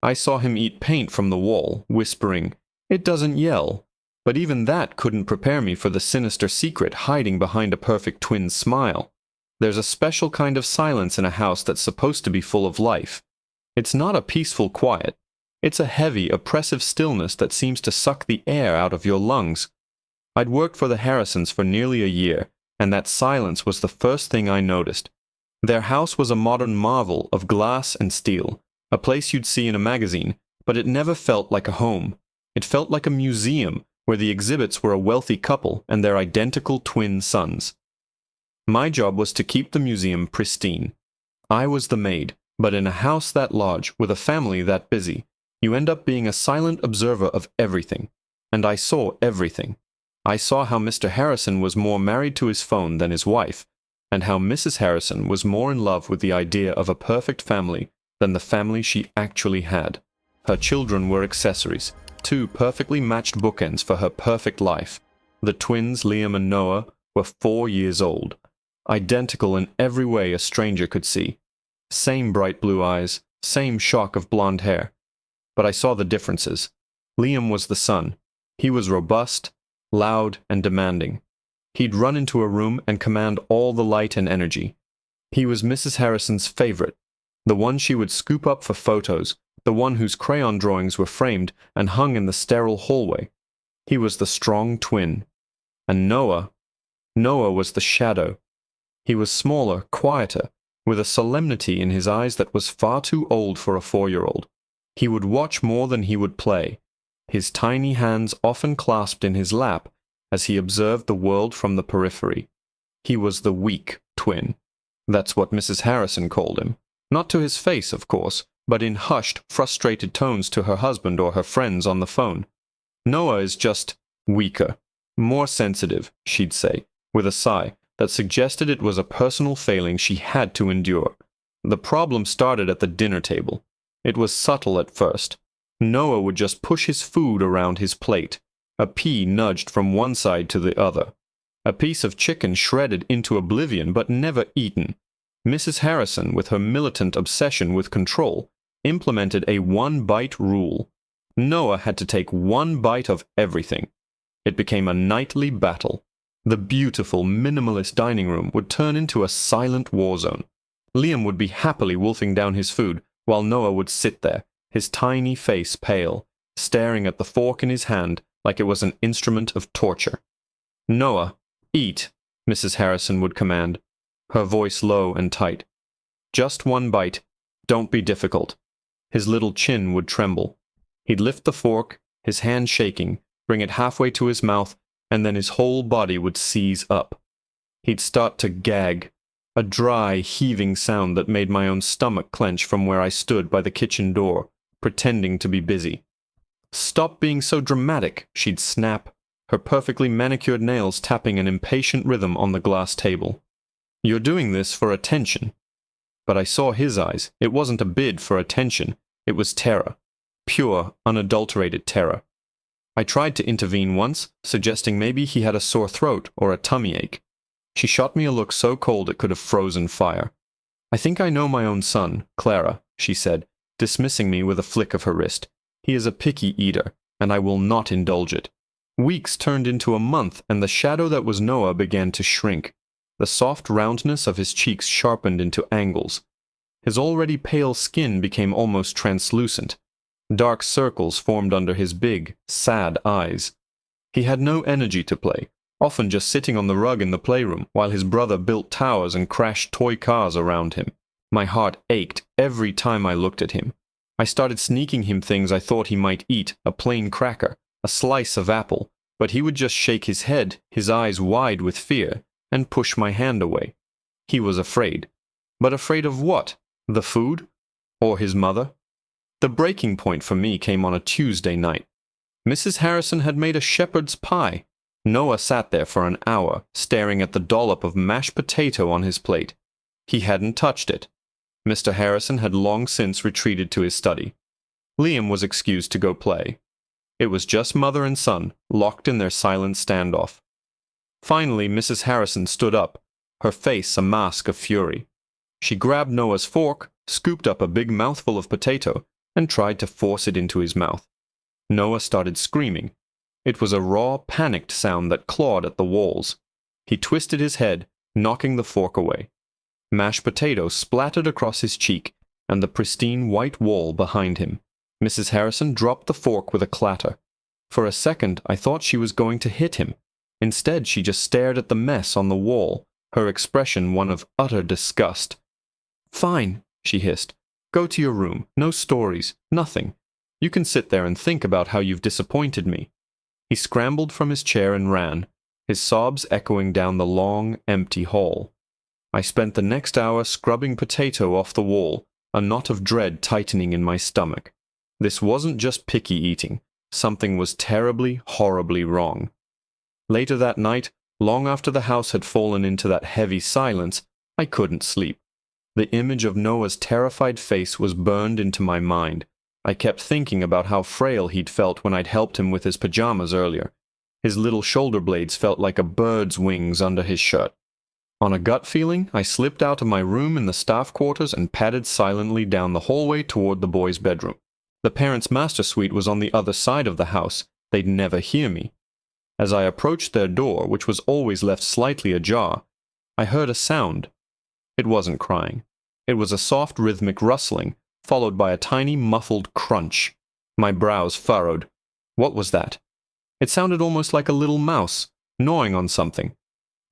I saw him eat paint from the wall, whispering, "It doesn't yell." But even that couldn't prepare me for the sinister secret hiding behind a perfect twin's smile. There's a special kind of silence in a house that's supposed to be full of life. It's not a peaceful quiet. It's a heavy, oppressive stillness that seems to suck the air out of your lungs. I'd worked for the Harrisons for nearly a year, and that silence was the first thing I noticed. Their house was a modern marvel of glass and steel, a place you'd see in a magazine, but it never felt like a home. It felt like a museum where the exhibits were a wealthy couple and their identical twin sons. My job was to keep the museum pristine. I was the maid, but in a house that large, with a family that busy, you end up being a silent observer of everything. And I saw everything. I saw how Mr. Harrison was more married to his phone than his wife, and how Mrs. Harrison was more in love with the idea of a perfect family than the family she actually had. Her children were accessories, two perfectly matched bookends for her perfect life. The twins, Liam and Noah, were 4 years old, identical in every way a stranger could see. Same bright blue eyes, same shock of blonde hair. But I saw the differences. Liam was the son. He was robust, loud, and demanding. He'd run into a room and command all the light and energy. He was Mrs. Harrison's favorite, the one she would scoop up for photos, the one whose crayon drawings were framed and hung in the sterile hallway. He was the strong twin. And Noah was the shadow. He was smaller, quieter, with a solemnity in his eyes that was far too old for a 4-year-old. He would watch more than he would play, his tiny hands often clasped in his lap as he observed the world from the periphery. He was the weak twin. That's what Mrs. Harrison called him. Not to his face, of course, but in hushed, frustrated tones to her husband or her friends on the phone. Noah is just weaker, more sensitive, she'd say, with a sigh that suggested it was a personal failing she had to endure. The problem started at the dinner table. It was subtle at first. Noah would just push his food around his plate, a pea nudged from one side to the other, a piece of chicken shredded into oblivion but never eaten. Mrs. Harrison, with her militant obsession with control, implemented a one-bite rule. Noah had to take one bite of everything. It became a nightly battle. The beautiful, minimalist dining room would turn into a silent war zone. Liam would be happily wolfing down his food, while Noah would sit there, his tiny face pale, staring at the fork in his hand like it was an instrument of torture. "Noah, eat," Mrs. Harrison would command, her voice low and tight. "Just one bite. Don't be difficult." His little chin would tremble. He'd lift the fork, his hand shaking, bring it halfway to his mouth, and then his whole body would seize up. He'd start to gag, a dry, heaving sound that made my own stomach clench from where I stood by the kitchen door, pretending to be busy. "Stop being so dramatic," she'd snap, her perfectly manicured nails tapping an impatient rhythm on the glass table. "You're doing this for attention." But I saw his eyes. It wasn't a bid for attention. It was terror. Pure, unadulterated terror. I tried to intervene once, suggesting maybe he had a sore throat or a tummy ache. She shot me a look so cold it could have frozen fire. "I think I know my own son, Clara," she said, dismissing me with a flick of her wrist. "He is a picky eater, and I will not indulge it." Weeks turned into a month, and the shadow that was Noah began to shrink. The soft roundness of his cheeks sharpened into angles. His already pale skin became almost translucent. Dark circles formed under his big, sad eyes. He had no energy to play, often just sitting on the rug in the playroom while his brother built towers and crashed toy cars around him. My heart ached every time I looked at him. I started sneaking him things I thought he might eat, a plain cracker, a slice of apple, but he would just shake his head, his eyes wide with fear, and push my hand away. He was afraid. But afraid of what? The food? Or his mother? The breaking point for me came on a Tuesday night. Mrs. Harrison had made a shepherd's pie. Noah sat there for an hour, staring at the dollop of mashed potato on his plate. He hadn't touched it. Mr. Harrison had long since retreated to his study. Liam was excused to go play. It was just mother and son, locked in their silent standoff. Finally, Mrs. Harrison stood up, her face a mask of fury. She grabbed Noah's fork, scooped up a big mouthful of potato, and tried to force it into his mouth. Noah started screaming. It was a raw, panicked sound that clawed at the walls. He twisted his head, knocking the fork away. Mashed potato splattered across his cheek and the pristine white wall behind him. Mrs. Harrison dropped the fork with a clatter. For a second, I thought she was going to hit him. Instead, she just stared at the mess on the wall, her expression one of utter disgust. "Fine," she hissed. "Go to your room. No stories. Nothing. You can sit there and think about how you've disappointed me." He scrambled from his chair and ran, his sobs echoing down the long, empty hall. I spent the next hour scrubbing potato off the wall, a knot of dread tightening in my stomach. This wasn't just picky eating. Something was terribly, horribly wrong. Later that night, long after the house had fallen into that heavy silence, I couldn't sleep. The image of Noah's terrified face was burned into my mind. I kept thinking about how frail he'd felt when I'd helped him with his pajamas earlier. His little shoulder blades felt like a bird's wings under his shirt. On a gut feeling, I slipped out of my room in the staff quarters and padded silently down the hallway toward the boys' bedroom. The parents' master suite was on the other side of the house. They'd never hear me. As I approached their door, which was always left slightly ajar, I heard a sound. It wasn't crying. It was a soft rhythmic rustling, followed by a tiny muffled crunch. My brows furrowed. What was that? It sounded almost like a little mouse, gnawing on something.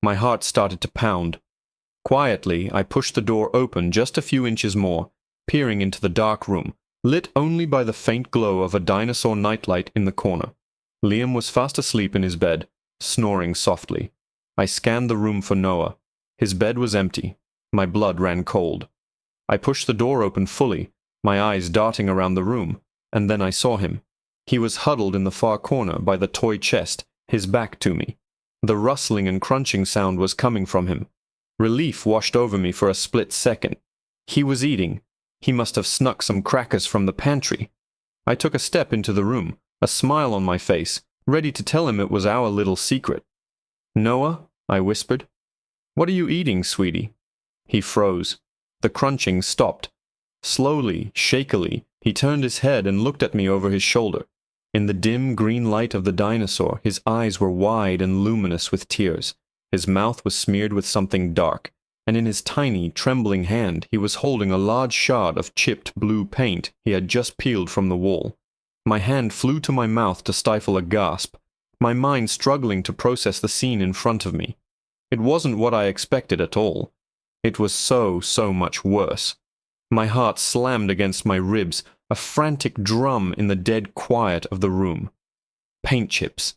My heart started to pound. Quietly, I pushed the door open just a few inches more, peering into the dark room, lit only by the faint glow of a dinosaur nightlight in the corner. Liam was fast asleep in his bed, snoring softly. I scanned the room for Noah. His bed was empty. My blood ran cold. I pushed the door open fully, my eyes darting around the room, and then I saw him. He was huddled in the far corner by the toy chest, his back to me. The rustling and crunching sound was coming from him. Relief washed over me for a split second. He was eating. He must have snuck some crackers from the pantry. I took a step into the room, a smile on my face, ready to tell him it was our little secret. "Noah," I whispered. "What are you eating, sweetie?" He froze. The crunching stopped. Slowly, shakily, he turned his head and looked at me over his shoulder. In the dim green light of the dinosaur, his eyes were wide and luminous with tears. His mouth was smeared with something dark, and in his tiny, trembling hand he was holding a large shard of chipped blue paint he had just peeled from the wall. My hand flew to my mouth to stifle a gasp, my mind struggling to process the scene in front of me. It wasn't what I expected at all. It was so much worse. My heart slammed against my ribs, a frantic drum in the dead quiet of the room. Paint chips.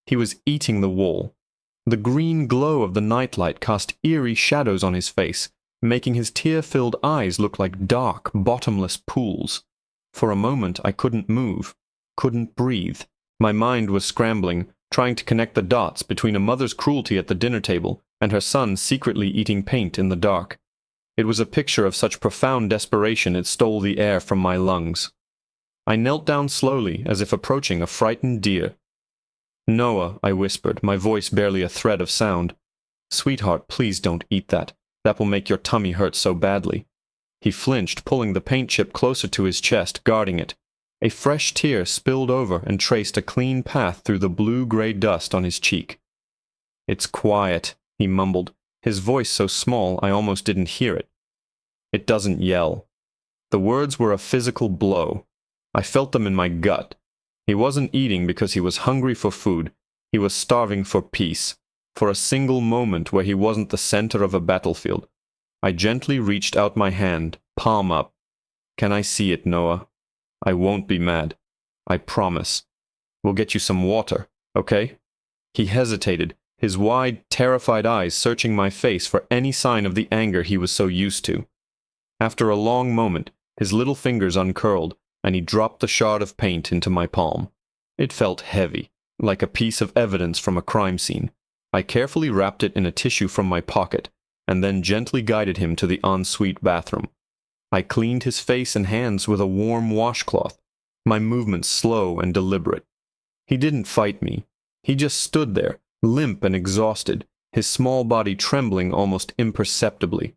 He was eating the wall. The green glow of the nightlight cast eerie shadows on his face, making his tear-filled eyes look like dark, bottomless pools. For a moment I couldn't move, couldn't breathe. My mind was scrambling, trying to connect the dots between a mother's cruelty at the dinner table and her son secretly eating paint in the dark. It was a picture of such profound desperation it stole the air from my lungs. I knelt down slowly, as if approaching a frightened deer. "Noah," I whispered, my voice barely a thread of sound. "Sweetheart, please don't eat that. That will make your tummy hurt so badly." He flinched, pulling the paint chip closer to his chest, guarding it. A fresh tear spilled over and traced a clean path through the blue-gray dust on his cheek. "It's quiet," he mumbled, his voice so small I almost didn't hear it. "It doesn't yell." The words were a physical blow. I felt them in my gut. He wasn't eating because he was hungry for food. He was starving for peace, for a single moment where he wasn't the center of a battlefield. I gently reached out my hand, palm up. "Can I see it, Noah? I won't be mad. I promise. We'll get you some water, okay?" He hesitated, his wide, terrified eyes searching my face for any sign of the anger he was so used to. After a long moment, his little fingers uncurled, and he dropped the shard of paint into my palm. It felt heavy, like a piece of evidence from a crime scene. I carefully wrapped it in a tissue from my pocket, and then gently guided him to the ensuite bathroom. I cleaned his face and hands with a warm washcloth, my movements slow and deliberate. He didn't fight me. He just stood there, limp and exhausted, his small body trembling almost imperceptibly.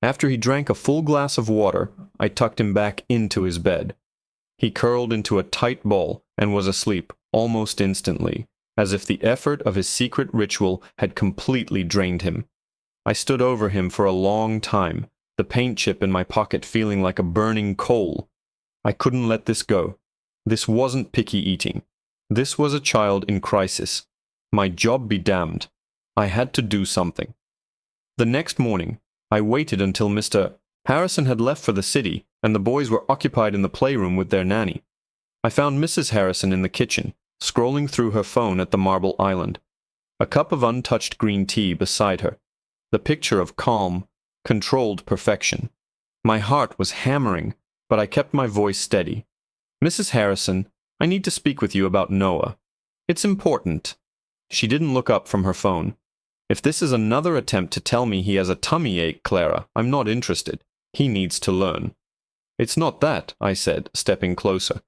After he drank a full glass of water, I tucked him back into his bed. He curled into a tight ball and was asleep almost instantly, as if the effort of his secret ritual had completely drained him. I stood over him for a long time, the paint chip in my pocket feeling like a burning coal. I couldn't let this go. This wasn't picky eating. This was a child in crisis. My job be damned. I had to do something. The next morning, I waited until Mr. Harrison had left for the city and the boys were occupied in the playroom with their nanny. I found Mrs. Harrison in the kitchen, scrolling through her phone at the marble island, a cup of untouched green tea beside her, the picture of calm, controlled perfection. My heart was hammering, but I kept my voice steady. "Mrs. Harrison, I need to speak with you about Noah. It's important." She didn't look up from her phone. "If this is another attempt to tell me he has a tummy ache, Clara, I'm not interested. He needs to learn." "It's not that," I said, stepping closer.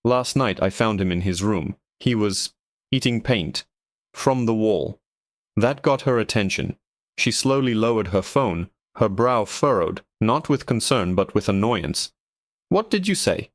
"Last night I found him in his room. He was eating paint from the wall." That got her attention. She slowly lowered her phone, her brow furrowed, not with concern but with annoyance. "What did you say?"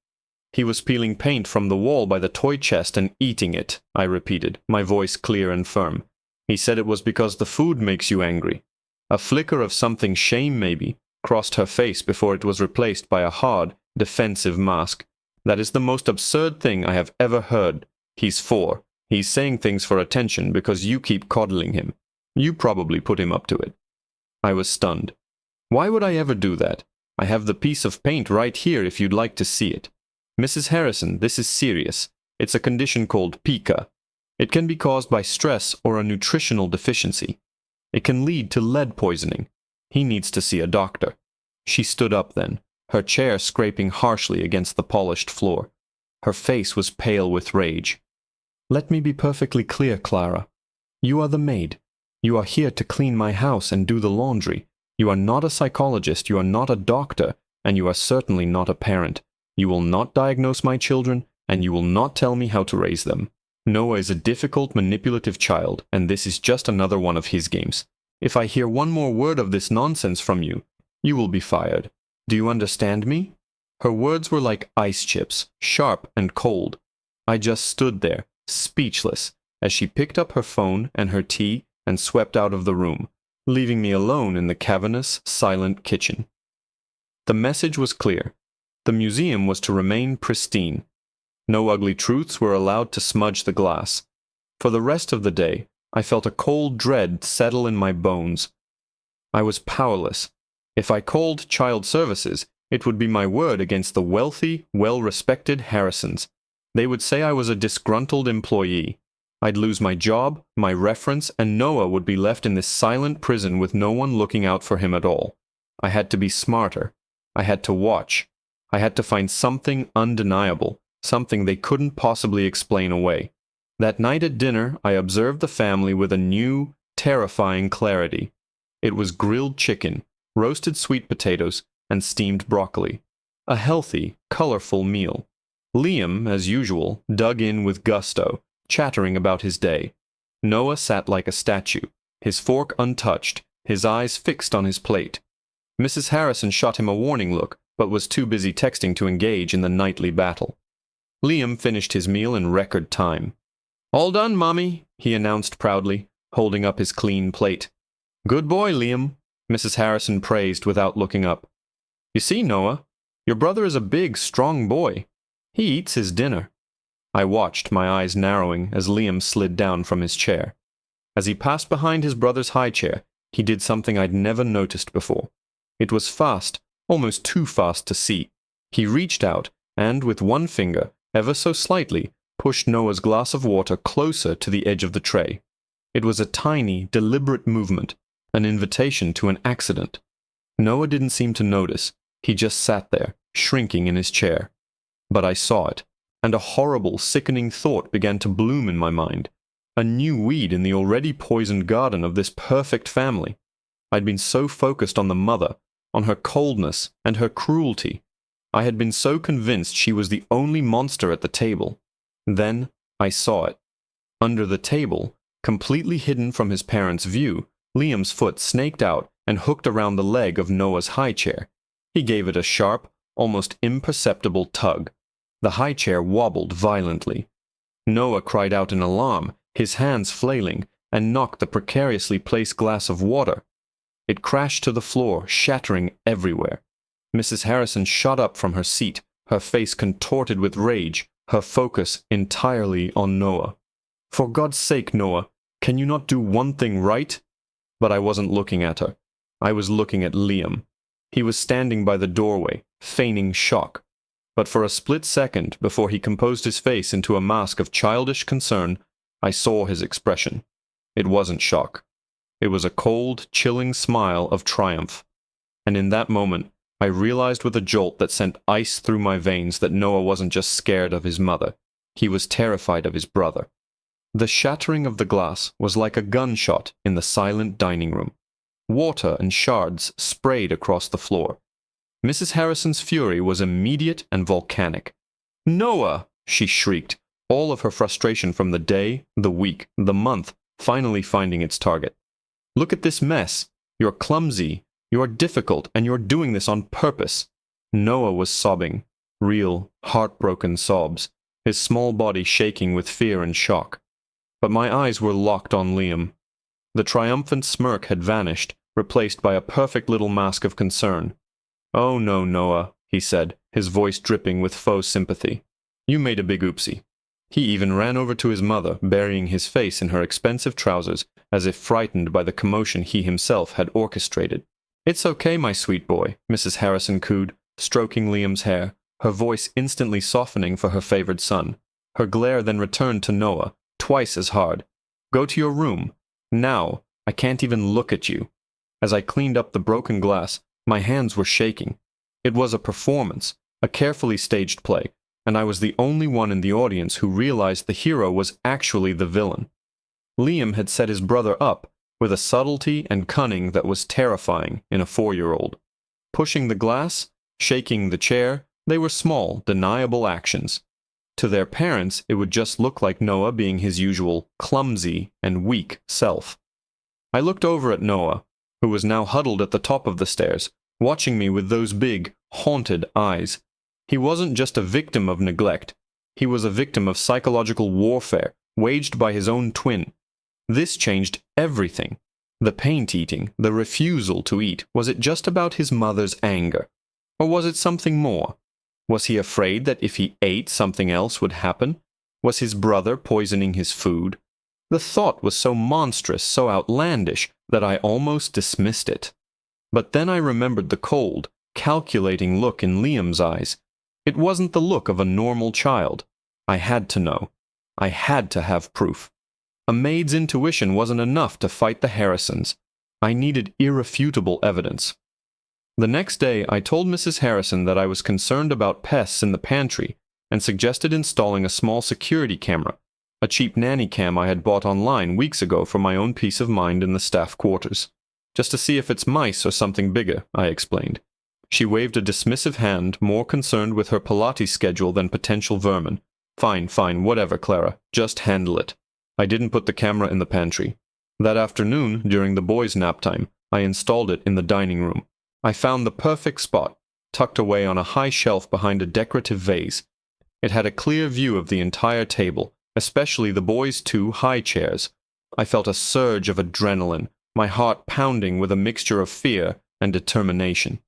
"He was peeling paint from the wall by the toy chest and eating it," I repeated, my voice clear and firm. "He said it was because the food makes you angry." A flicker of something, shame maybe, crossed her face before it was replaced by a hard, defensive mask. "That is the most absurd thing I have ever heard. He's 4. He's saying things for attention because you keep coddling him. You probably put him up to it." I was stunned. "Why would I ever do that? I have the piece of paint right here if you'd like to see it. Mrs. Harrison, this is serious. It's a condition called pica. It can be caused by stress or a nutritional deficiency. It can lead to lead poisoning. He needs to see a doctor." She stood up then, her chair scraping harshly against the polished floor. Her face was pale with rage. "Let me be perfectly clear, Clara. You are the maid. You are here to clean my house and do the laundry. You are not a psychologist, you are not a doctor, and you are certainly not a parent. You will not diagnose my children, and you will not tell me how to raise them. Noah is a difficult, manipulative child, and this is just another one of his games. If I hear one more word of this nonsense from you, you will be fired. Do you understand me?" Her words were like ice chips, sharp and cold. I just stood there, speechless, as she picked up her phone and her tea and swept out of the room, leaving me alone in the cavernous, silent kitchen. The message was clear. The museum was to remain pristine. No ugly truths were allowed to smudge the glass. For the rest of the day, I felt a cold dread settle in my bones. I was powerless. If I called child services, it would be my word against the wealthy, well-respected Harrisons. They would say I was a disgruntled employee. I'd lose my job, my reference, and Noah would be left in this silent prison with no one looking out for him at all. I had to be smarter. I had to watch. I had to find something undeniable, something they couldn't possibly explain away. That night at dinner, I observed the family with a new, terrifying clarity. It was grilled chicken, roasted sweet potatoes, and steamed broccoli. A healthy, colorful meal. Liam, as usual, dug in with gusto, chattering about his day. Noah sat like a statue, his fork untouched, his eyes fixed on his plate. Mrs. Harrison shot him a warning look, but was too busy texting to engage in the nightly battle. Liam finished his meal in record time. "All done, Mommy," he announced proudly, holding up his clean plate. "Good boy, Liam," Mrs. Harrison praised without looking up. "You see, Noah, your brother is a big, strong boy. He eats his dinner." I watched, my eyes narrowing, as Liam slid down from his chair. As he passed behind his brother's high chair, he did something I'd never noticed before. It was fast, almost too fast to see. He reached out, and with one finger, ever so slightly, pushed Noah's glass of water closer to the edge of the tray. It was a tiny, deliberate movement, an invitation to an accident. Noah didn't seem to notice. He just sat there, shrinking in his chair. But I saw it, and a horrible, sickening thought began to bloom in my mind. A new weed in the already poisoned garden of this perfect family. I'd been so focused on the mother, on her coldness and her cruelty. I had been so convinced she was the only monster at the table. Then I saw it. Under the table, completely hidden from his parents' view, Liam's foot snaked out and hooked around the leg of Noah's high chair. He gave it a sharp, almost imperceptible tug. The high chair wobbled violently. Noah cried out in alarm, his hands flailing, and knocked the precariously placed glass of water. It crashed to the floor, shattering everywhere. Mrs. Harrison shot up from her seat, her face contorted with rage, her focus entirely on Noah. "For God's sake, Noah, can you not do one thing right?" But I wasn't looking at her. I was looking at Liam. He was standing by the doorway, feigning shock. But for a split second, before he composed his face into a mask of childish concern, I saw his expression. It wasn't shock. It was a cold, chilling smile of triumph. And in that moment, I realized with a jolt that sent ice through my veins that Noah wasn't just scared of his mother. He was terrified of his brother. The shattering of the glass was like a gunshot in the silent dining room. Water and shards sprayed across the floor. Mrs. Harrison's fury was immediate and volcanic. "Noah!" she shrieked, all of her frustration from the day, the week, the month, finally finding its target. "Look at this mess. You're clumsy. You're difficult, and you're doing this on purpose." Noah was sobbing, real, heartbroken sobs, his small body shaking with fear and shock. But my eyes were locked on Liam. The triumphant smirk had vanished, replaced by a perfect little mask of concern. "Oh no, Noah," he said, his voice dripping with faux sympathy. "You made a big oopsie." He even ran over to his mother, burying his face in her expensive trousers, as if frightened by the commotion he himself had orchestrated. "It's okay, my sweet boy," Mrs. Harrison cooed, stroking Liam's hair, her voice instantly softening for her favored son. Her glare then returned to Noah, twice as hard. "Go to your room. Now. I can't even look at you." As I cleaned up the broken glass, my hands were shaking. It was a performance, a carefully staged play, and I was the only one in the audience who realized the hero was actually the villain. Liam had set his brother up with a subtlety and cunning that was terrifying in a 4-year-old. Pushing the glass, shaking the chair, they were small, deniable actions. To their parents, it would just look like Noah being his usual clumsy and weak self. I looked over at Noah, who was now huddled at the top of the stairs, watching me with those big, haunted eyes. He wasn't just a victim of neglect. He was a victim of psychological warfare, waged by his own twin. This changed everything. The paint-eating, the refusal to eat, was it just about his mother's anger? Or was it something more? Was he afraid that if he ate, something else would happen? Was his brother poisoning his food? The thought was so monstrous, so outlandish, that I almost dismissed it. But then I remembered the cold, calculating look in Liam's eyes. It wasn't the look of a normal child. I had to know. I had to have proof. A maid's intuition wasn't enough to fight the Harrisons. I needed irrefutable evidence. The next day, I told Mrs. Harrison that I was concerned about pests in the pantry and suggested installing a small security camera, a cheap nanny cam I had bought online weeks ago for my own peace of mind in the staff quarters. "Just to see if it's mice or something bigger," I explained. She waved a dismissive hand, more concerned with her Pilates schedule than potential vermin. Fine, whatever, Clara. Just handle it." I didn't put the camera in the pantry. That afternoon, during the boys' nap time, I installed it in the dining room. I found the perfect spot, tucked away on a high shelf behind a decorative vase. It had a clear view of the entire table, especially the boys' 2 high chairs. I felt a surge of adrenaline, my heart pounding with a mixture of fear and determination.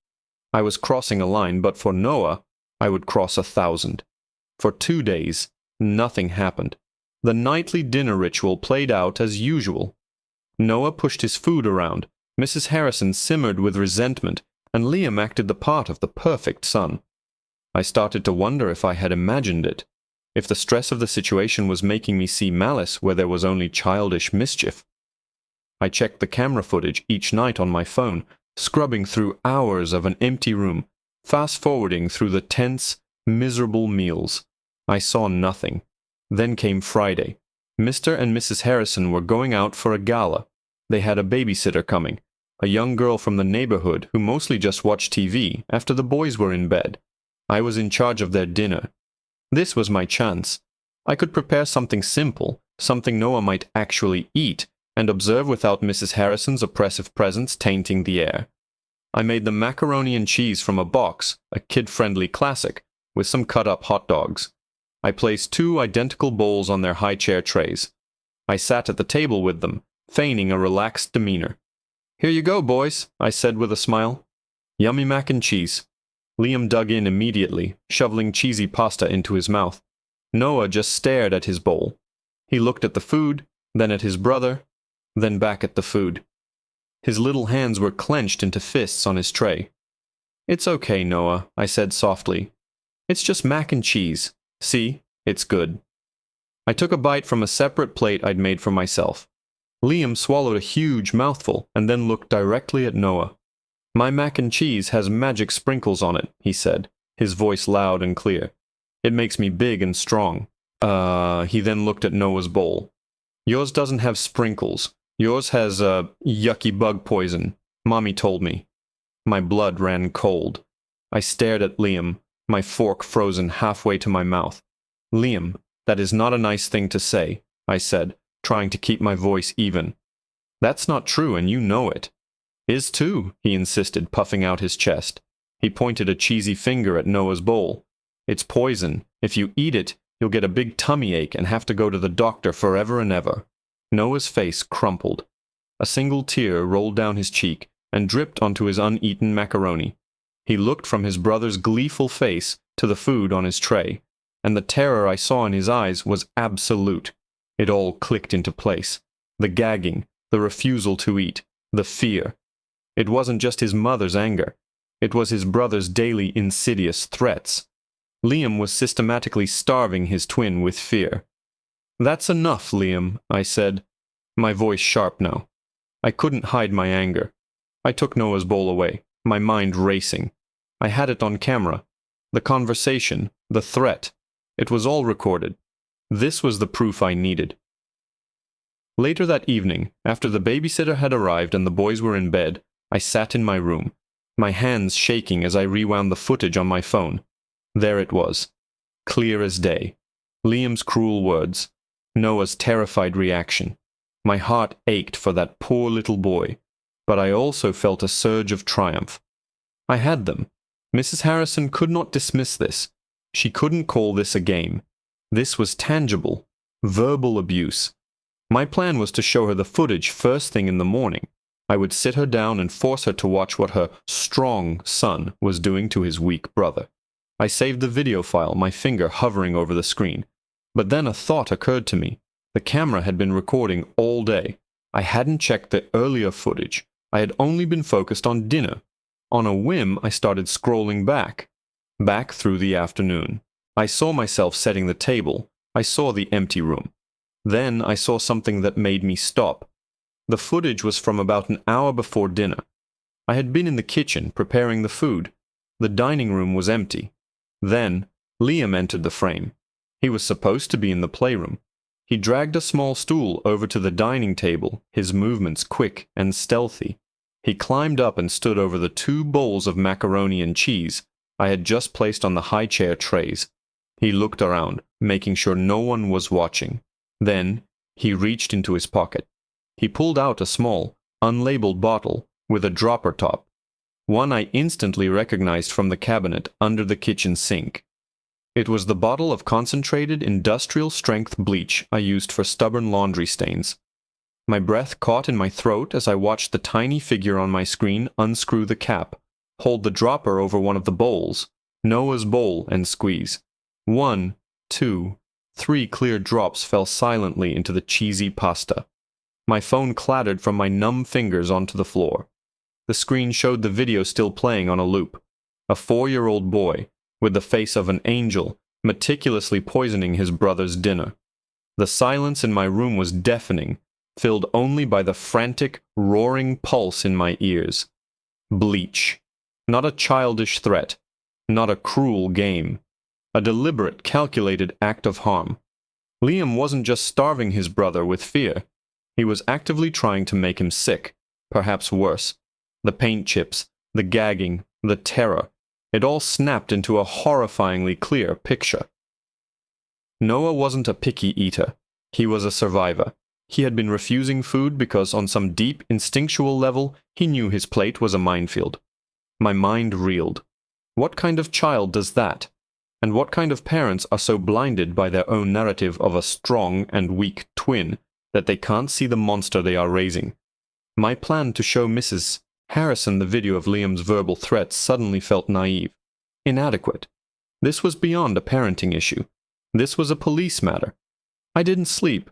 I was crossing a line, but for Noah, I would cross 1,000. For 2 days, nothing happened. The nightly dinner ritual played out as usual. Noah pushed his food around, Mrs. Harrison simmered with resentment, and Liam acted the part of the perfect son. I started to wonder if I had imagined it, if the stress of the situation was making me see malice where there was only childish mischief. I checked the camera footage each night on my phone, scrubbing through hours of an empty room, fast-forwarding through the tense, miserable meals. I saw nothing. Then came Friday. Mr. and Mrs. Harrison were going out for a gala. They had a babysitter coming, a young girl from the neighborhood who mostly just watched TV after the boys were in bed. I was in charge of their dinner. This was my chance. I could prepare something simple, something Noah might actually eat, and observe without Mrs. Harrison's oppressive presence tainting the air. I made the macaroni and cheese from a box, a kid-friendly classic, with some cut-up hot dogs. I placed 2 identical bowls on their high chair trays. I sat at the table with them, feigning a relaxed demeanor. "Here you go, boys," I said with a smile. "Yummy mac and cheese." Liam dug in immediately, shoveling cheesy pasta into his mouth. Noah just stared at his bowl. He looked at the food, then at his brother, then back at the food. His little hands were clenched into fists on his tray. "It's okay, Noah," I said softly. "It's just mac and cheese. See, it's good." I took a bite from a separate plate I'd made for myself. Liam swallowed a huge mouthful and then looked directly at Noah. "My mac and cheese has magic sprinkles on it," he said, his voice loud and clear. "It makes me big and strong." He then looked at Noah's bowl. "Yours doesn't have sprinkles. Yours has, yucky bug poison, Mommy told me." My blood ran cold. I stared at Liam, my fork frozen halfway to my mouth. "Liam, that is not a nice thing to say," I said, trying to keep my voice even. "That's not true, and you know it." "Is too," he insisted, puffing out his chest. He pointed a cheesy finger at Noah's bowl. "It's poison. If you eat it, you'll get a big tummy ache and have to go to the doctor forever and ever." Noah's face crumpled. A single tear rolled down his cheek and dripped onto his uneaten macaroni. He looked from his brother's gleeful face to the food on his tray, and the terror I saw in his eyes was absolute. It all clicked into place. The gagging, the refusal to eat, the fear. It wasn't just his mother's anger. It was his brother's daily insidious threats. Liam was systematically starving his twin with fear. "That's enough, Liam," I said, my voice sharp now. I couldn't hide my anger. I took Noah's bowl away, my mind racing. I had it on camera. The conversation, the threat. It was all recorded. This was the proof I needed. Later that evening, after the babysitter had arrived and the boys were in bed, I sat in my room, my hands shaking as I rewound the footage on my phone. There it was, clear as day. Liam's cruel words, Noah's terrified reaction. My heart ached for that poor little boy, but I also felt a surge of triumph. I had them. Mrs. Harrison could not dismiss this. She couldn't call this a game. This was tangible, verbal abuse. My plan was to show her the footage first thing in the morning. I would sit her down and force her to watch what her strong son was doing to his weak brother. I saved the video file, my finger hovering over the screen. But then a thought occurred to me. The camera had been recording all day. I hadn't checked the earlier footage. I had only been focused on dinner. On a whim, I started scrolling back through the afternoon. I saw myself setting the table. I saw the empty room. Then I saw something that made me stop. The footage was from about an hour before dinner. I had been in the kitchen preparing the food. The dining room was empty. Then Liam entered the frame. He was supposed to be in the playroom. He dragged a small stool over to the dining table, his movements quick and stealthy. He climbed up and stood over the 2 bowls of macaroni and cheese I had just placed on the high chair trays. He looked around, making sure no one was watching. Then he reached into his pocket. He pulled out a small, unlabeled bottle with a dropper top, one I instantly recognized from the cabinet under the kitchen sink. It was the bottle of concentrated industrial-strength bleach I used for stubborn laundry stains. My breath caught in my throat as I watched the tiny figure on my screen unscrew the cap, hold the dropper over one of the bowls, Noah's bowl, and squeeze. 1, 2, 3 clear drops fell silently into the cheesy pasta. My phone clattered from my numb fingers onto the floor. The screen showed the video still playing on a loop. A 4-year-old boy, with the face of an angel, meticulously poisoning his brother's dinner. The silence in my room was deafening, filled only by the frantic, roaring pulse in my ears. Bleach. Not a childish threat. Not a cruel game. A deliberate, calculated act of harm. Liam wasn't just starving his brother with fear. He was actively trying to make him sick, perhaps worse. The paint chips, the gagging, the terror. It all snapped into a horrifyingly clear picture. Noah wasn't a picky eater. He was a survivor. He had been refusing food because on some deep, instinctual level, he knew his plate was a minefield. My mind reeled. What kind of child does that? And what kind of parents are so blinded by their own narrative of a strong and weak twin that they can't see the monster they are raising? My plan to show Mrs. Harrison the video of Liam's verbal threats suddenly felt naive, inadequate. This was beyond a parenting issue. This was a police matter. I didn't sleep.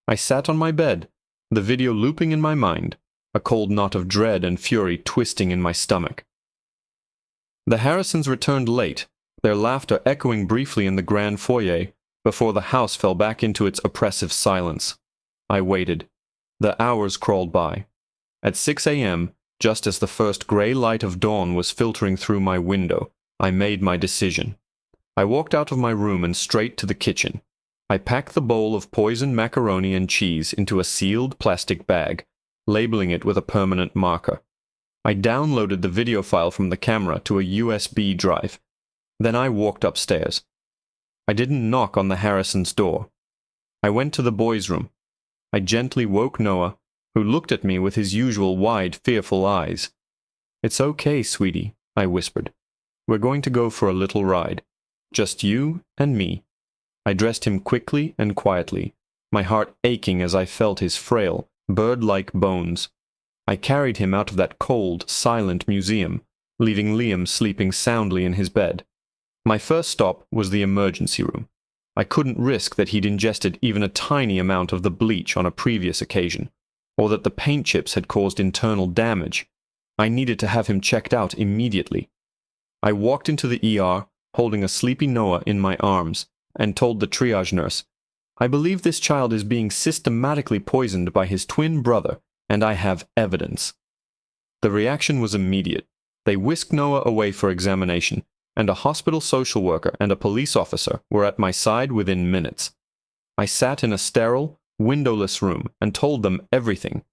I sat on my bed, the video looping in my mind, a cold knot of dread and fury twisting in my stomach. The Harrisons returned late, their laughter echoing briefly in the grand foyer before the house fell back into its oppressive silence. I waited. The hours crawled by. At 6 a.m., just as the first gray light of dawn was filtering through my window, I made my decision. I walked out of my room and straight to the kitchen. I packed the bowl of poisoned macaroni and cheese into a sealed plastic bag, labeling it with a permanent marker. I downloaded the video file from the camera to a USB drive. Then I walked upstairs. I didn't knock on the Harrisons' door. I went to the boys' room. I gently woke Noah, who looked at me with his usual wide, fearful eyes. "It's okay, sweetie," I whispered. "We're going to go for a little ride. Just you and me." I dressed him quickly and quietly, my heart aching as I felt his frail, bird-like bones. I carried him out of that cold, silent museum, leaving Liam sleeping soundly in his bed. My first stop was the emergency room. I couldn't risk that he'd ingested even a tiny amount of the bleach on a previous occasion, or that the paint chips had caused internal damage. I needed to have him checked out immediately. I walked into the ER, holding a sleepy Noah in my arms, and told the triage nurse, "I believe this child is being systematically poisoned by his twin brother, and I have evidence." The reaction was immediate. They whisked Noah away for examination, and a hospital social worker and a police officer were at my side within minutes. I sat in a sterile, windowless room and told them everything.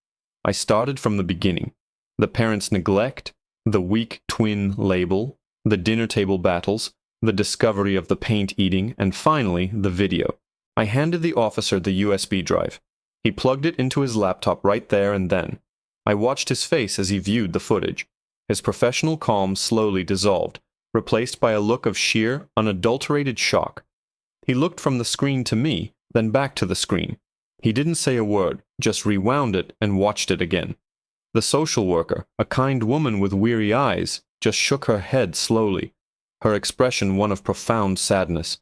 I started from the beginning. The parents' neglect, the weak twin label, the dinner table battles, the discovery of the paint eating, and finally, the video. I handed the officer the USB drive. He plugged it into his laptop right there and then. I watched his face as he viewed the footage. His professional calm slowly dissolved, replaced by a look of sheer, unadulterated shock. He looked from the screen to me, then back to the screen. He didn't say a word, just rewound it and watched it again. The social worker, a kind woman with weary eyes, just shook her head slowly, her expression one of profound sadness.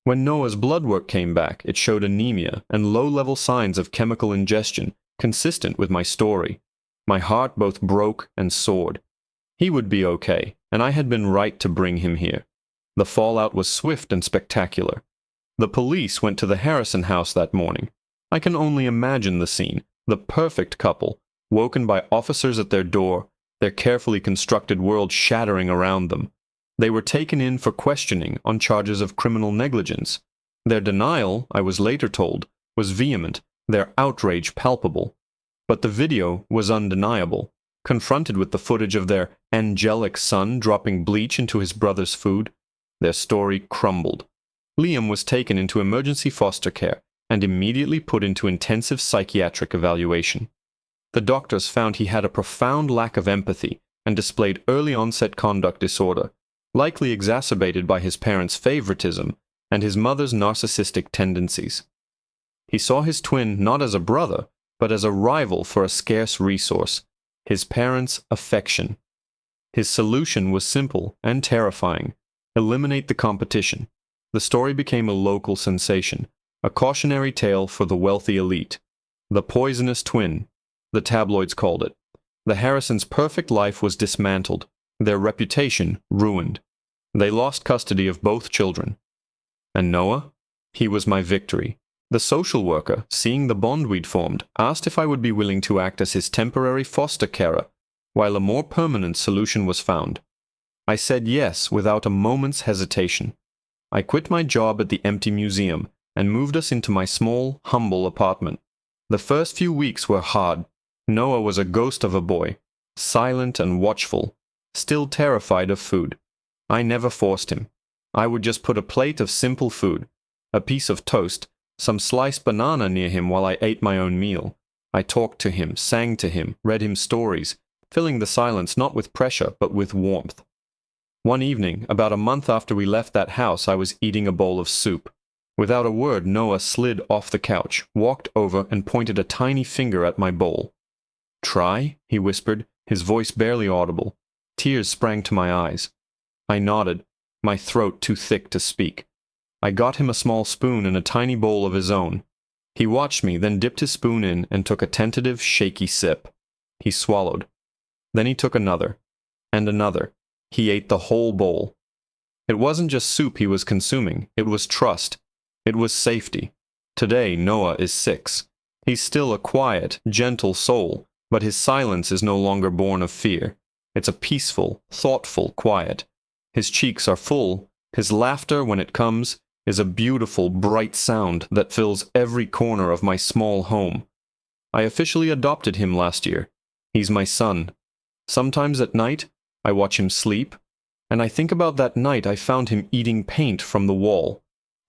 When Noah's blood work came back, it showed anemia and low-level signs of chemical ingestion, consistent with my story. My heart both broke and soared. He would be okay, and I had been right to bring him here. The fallout was swift and spectacular. The police went to the Harrison house that morning. I can only imagine the scene, the perfect couple, woken by officers at their door, their carefully constructed world shattering around them. They were taken in for questioning on charges of criminal negligence. Their denial, I was later told, was vehement, their outrage palpable. But the video was undeniable. Confronted with the footage of their angelic son dropping bleach into his brother's food, their story crumbled. Liam was taken into emergency foster care and immediately put into intensive psychiatric evaluation. The doctors found he had a profound lack of empathy and displayed early-onset conduct disorder, likely exacerbated by his parents' favoritism and his mother's narcissistic tendencies. He saw his twin not as a brother, but as a rival for a scarce resource, his parents' affection. His solution was simple and terrifying: eliminate the competition. The story became a local sensation, a cautionary tale for the wealthy elite. The poisonous twin, the tabloids called it. The Harrisons' perfect life was dismantled, their reputation ruined. They lost custody of both children. And Noah? He was my victory. The social worker, seeing the bond we'd formed, asked if I would be willing to act as his temporary foster carer, while a more permanent solution was found. I said yes without a moment's hesitation. I quit my job at the empty museum and moved us into my small, humble apartment. The first few weeks were hard. Noah was a ghost of a boy, silent and watchful, still terrified of food. I never forced him. I would just put a plate of simple food, a piece of toast, some sliced banana near him while I ate my own meal. I talked to him, sang to him, read him stories, filling the silence not with pressure but with warmth. One evening, about a month after we left that house, I was eating a bowl of soup. Without a word, Noah slid off the couch, walked over, and pointed a tiny finger at my bowl. "Try?" he whispered, his voice barely audible. Tears sprang to my eyes. I nodded, my throat too thick to speak. I got him a small spoon and a tiny bowl of his own. He watched me, then dipped his spoon in and took a tentative, shaky sip. He swallowed. Then he took another, and another. He ate the whole bowl. It wasn't just soup he was consuming, it was trust. It was safety. Today, Noah is 6. He's still a quiet, gentle soul, but his silence is no longer born of fear. It's a peaceful, thoughtful quiet. His cheeks are full. His laughter, when it comes, is a beautiful, bright sound that fills every corner of my small home. I officially adopted him last year. He's my son. Sometimes at night, I watch him sleep, and I think about that night I found him eating paint from the wall.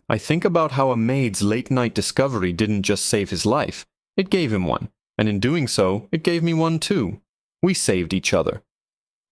I think about how a maid's late-night discovery didn't just save his life, it gave him one, and in doing so, it gave me one too. We saved each other.